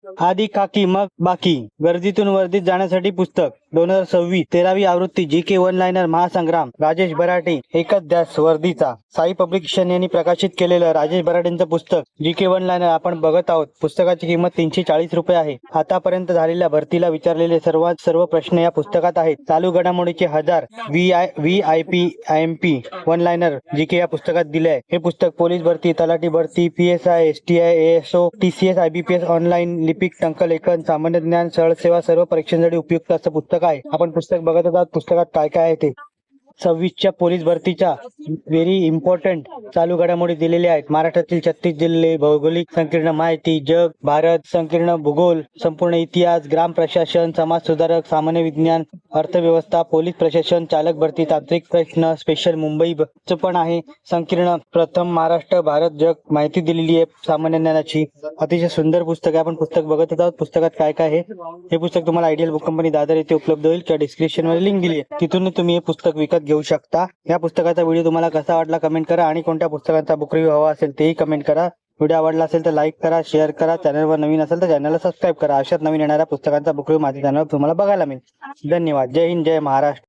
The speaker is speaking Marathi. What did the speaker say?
आधी खाकी मग बाकी, गर्दीतून वर्दीत जाण्यासाठी पुस्तक 2026 13वी आवृत्ती GK वन लायनर महासंग्राम, राजेश बराटे एकच ध्यास वर्दीचा. साई पब्लिकेशन यांनी प्रकाशित केलेलं राजेश बराटेंचं पुस्तक GK वन लायनर आपण बघत आहोत. पुस्तकाची किंमत 340 रुपये आहे. आतापर्यंत झालेल्या भरतीला विचारलेले सर्व प्रश्न या पुस्तकात आहेत. चालू घडामोडीचे हजार VIP IMP one liner GK या पुस्तकात दिले आहे. हे पुस्तक पोलीस भरती, तलाठी भरती, PSI, STI, ASO, TCS, IBPS, online लिपिक, टंकलेखन, सामान्य ज्ञान, सरळ सेवा सर्व परीक्षांसाठी उपयुक्त असं पुस्तक आहे. आपण पुस्तक बघत आहोत. पुस्तकात काय काय आहे ते 26च्या पोलीस भरतीच्या व्हेरी इम्पॉर्टंट चालू घडामोडी दिलेल्या आहेत. महाराष्ट्रातील 36 जिल्हे, भौगोलिक संकीर्ण माहिती, जग, भारत, संकीर्ण भूगोल, संपूर्ण इतिहास, ग्राम प्रशासन, समाज सुधारक, सामान्य विज्ञान, अर्थव्यवस्था, पोलीस प्रशासन, चालक भरती, तांत्रिक प्रश्न, स्पेशल मुंबई चं पण आहे. संकीर्ण प्रथम महाराष्ट्र, भारत, जग माहिती दिलेली आहे सामान्य ज्ञानाची. अतिशय सुंदर पुस्तक आहे. आपण पुस्तक बघत आहोत. पुस्तकात काय काय आहे हे पुस्तक तुम्हाला आयडियल बुक कंपनी दादर येथे उपलब्ध होईल किंवा डिस्क्रिप्शन मध्ये लिंक दिली आहे, तिथून तुम्ही हे पुस्तक विकत घेऊ शकता. या पुस्तकाचा व्हिडिओ तुम्हाला कसा वाटला कमेंट करा आणि कोणत्या पुस्तकाचा बुक रिव्ह्यू हवा असेल तेही कमेंट करा. व्हिडिओ आवडला असेल तर लाईक करा, शेअर करा. चॅनलवर नवीन असेल तर चॅनलला सबस्क्राईब करा. अशाच नवीन येणाऱ्या पुस्तकांचा बुक रिव्ह्यू माझ्या चॅनलवर तुम्हाला बघायला मिळेल. धन्यवाद. जय हिंद, जय महाराष्ट्र.